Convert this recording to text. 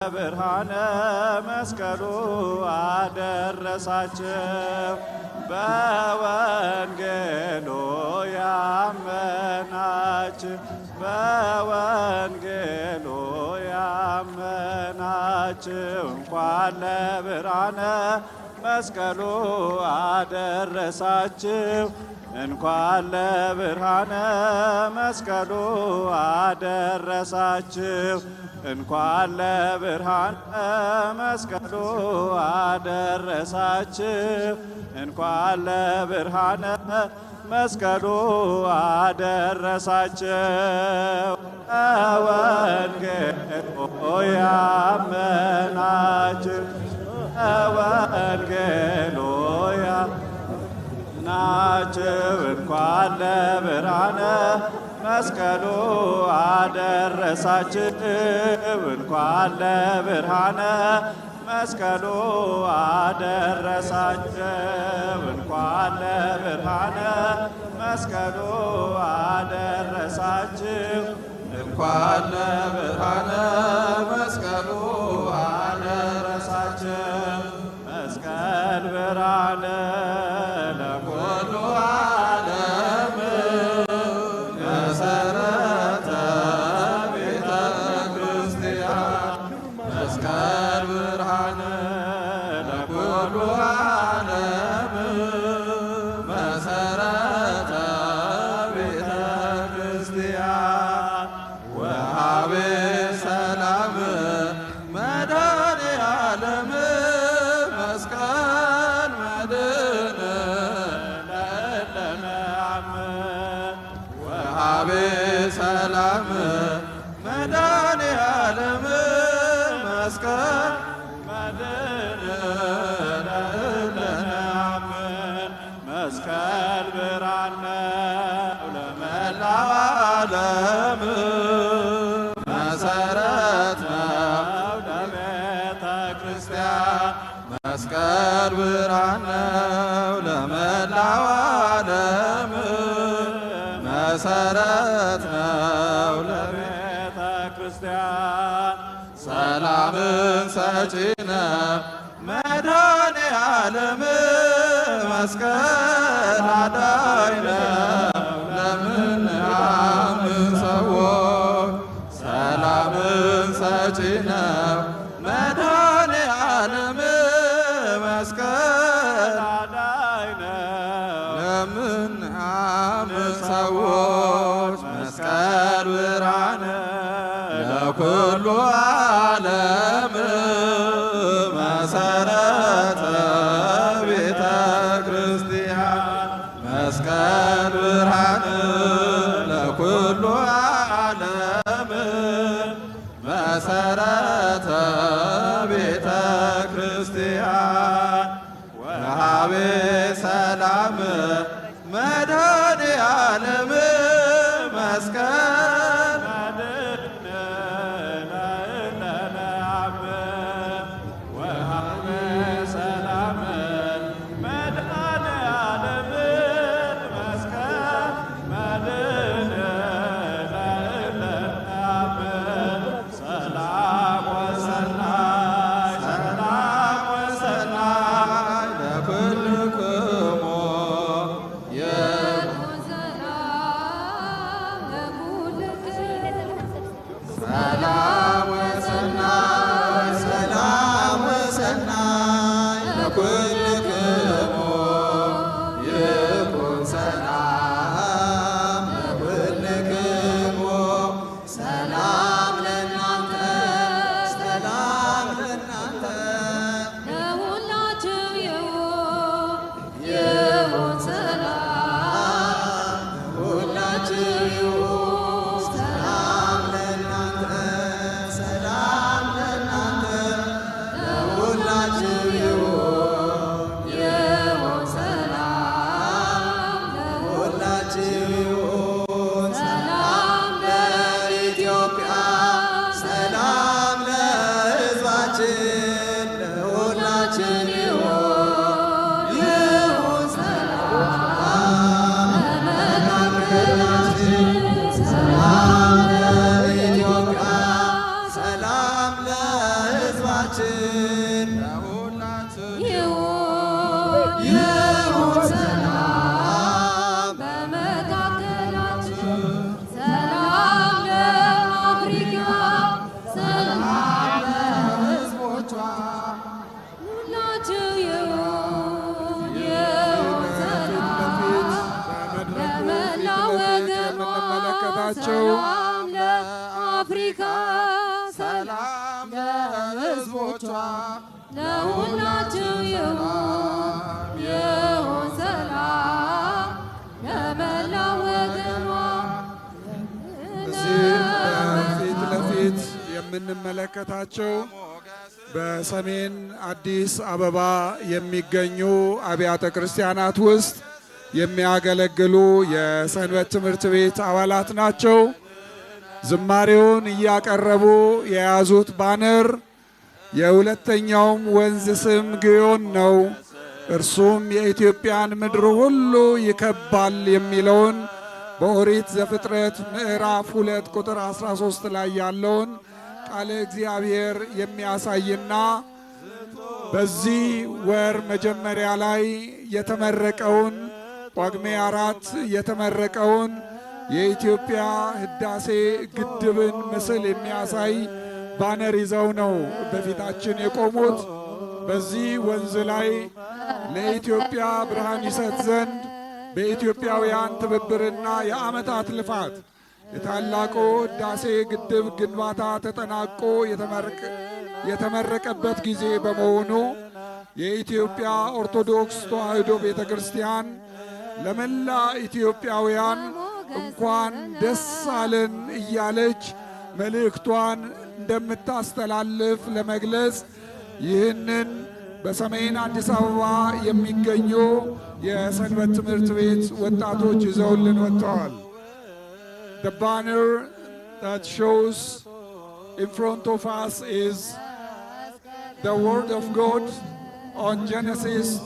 ብርሃነ መስቀሉ አደረሳቸው። በወንጌሉ ያመናችሁ በወንጌሉ ያመናችሁ እንኳን ለብርሃነ መስቀሉ አደረሳችሁ። እንኳን ለብርሃነ መስቀሉ አደረሳችሁ። እንኳን ለብርሃነ መስቀሉ አደረሳችሁ። እንኳን ለብርሃነ መስቀሉ አደረሳችሁ። ወንጌሉ ያመናችሁ ወንጌሉ ናችሁ እንኳን ለብርሃነ መስቀሉ አደረሳችሁ። እንኳን ለብርሃነ መስቀሉ አደረሳችሁ። እንኳን ለብርሃነ መስቀሉ አደረሳችሁ። እንኳን ለብርሃነ መስቀሉ አደረሳችሁ። መስቀል ብርሃነ ለኩሉ ዓለም መሰረተ ቤተ ክርስቲያን። መስቀል ብርሃነ ለኩሉ ዓለም መሰረተ ቤተ ክርስቲያን። ወሀቤ ሰላም መድኃኔ ዓለም መስቀል መድኅነ ለእለነ አምን። ወሀቤ ሰላም መድኃኔ ዓለም መስቀል መድኅነ ለእለነ አምን። መስቀል ብርሃን ነው ለመላው ዓለም መሰረት ነው ለቤተ ክርስቲያን። መስቀል ብርሃን ነው ለመላው ዓለም መሰረት ነው ለቤተ ክርስቲያን። ሰላምን ሰጪ ነው መድኃኔ ዓለም መስቀል አዳኝ ነው ለምንአምን ሰዎች። ሰላምን ሰጪ ነው መድኃኔ ዓለም መስቀል አዳኝ ነው ለምንአምን ሰዎች። መስቀል ብርሃን ለኩሉ ዓለም መሰረተ ቤተ ክርስቲያን። መስቀል ብርሃን ለኩሉ ዓለም መሰረተ ቤተ ክርስቲያን። ወሀቤ ሰላም መድኃኔ ዓለም መስቀል መድኅነ ለእለነ አምን። ወሀቤ ሰላም መድኃኔ ዓለም መስቀል መድኅነ ለእለነ አምን። ሰላም ወሰናይ ሰላም ወሰናይ ለኩልክሙ ሰላም ወሰናይ ሰላም ወሰናይ ለኩልክሙ ይኩን ሰላም ለኩልክሙ። ሰላም ለእናንተ ሰላም ለእናንተ ለሁላችሁ ይሁን ሰላም ለሁላችሁ ይሁን ሰላም ለእናንተ ሰላም ለእናንተ ለሁላችሁ ይሁን ሰላም ለሁላችሁ ይሁን ሰላም ለኢትዮጵያ ሰላም ለሕዝባችን ለሁላችን ይሁን ሰላም ለመካከላችን ሰላም ለኢትዮጵያ ሰላም ለሁላችን ይሁን ሰላም በመካከላችን፣ ሰላም ለአፍሪካ፣ ሰላም ለሕዝቦቿ፣ ሁላችሁ ይሁን ሰላም ለመላው ወገኗ፣ ሰላም ለአፍሪካ፣ ሰላም ለሕዝቦቿ፣ ለሁላችሁ ይሁን ሰላም ለመላው ወገኗ። እዚህ ፊት ለፊት የምንመለከታቸው በሰሜን አዲስ አበባ የሚገኙ አብያተ ክርስቲያናት ውስጥ የሚያገለግሉ የሰንበት ትምህርት ቤት አባላት ናቸው። ዝማሬውን እያቀረቡ የያዙት ባነር የሁለተኛውም ወንዝ ስም ግዮን ነው፣ እርሱም የኢትዮጵያን ምድር ሁሉ ይከባል የሚለውን በኦሪት ዘፍጥረት ምዕራፍ 2 ቁጥር 13 ላይ ያለውን ቃለ እግዚአብሔር የሚያሳይና በዚህ ወር መጀመሪያ ላይ የተመረቀውን ጳጉሜ 4 የተመረቀውን የኢትዮጵያ ህዳሴ ግድብን ምስል የሚያሳይ ባነር ይዘው ነው በፊታችን የቆሙት። በዚህ ወንዝ ላይ ለኢትዮጵያ ብርሃን ይሰጥ ዘንድ በኢትዮጵያውያን ትብብርና የዓመታት ልፋት የታላቁ ህዳሴ ግድብ ግንባታ ተጠናቆ የተመረቀበት ጊዜ በመሆኑ የኢትዮጵያ ኦርቶዶክስ ተዋሕዶ ቤተ ክርስቲያን ለመላ ኢትዮጵያውያን እንኳን ደስ አለን እያለች መልእክቷን እንደምታስተላልፍ ለመግለጽ ይህንን በሰሜን አዲስ አበባ የሚገኙ የሰንበት ትምህርት ቤት ወጣቶች ይዘውልን ወጥተዋል። The banner that shows in front of us is the word of God on Genesis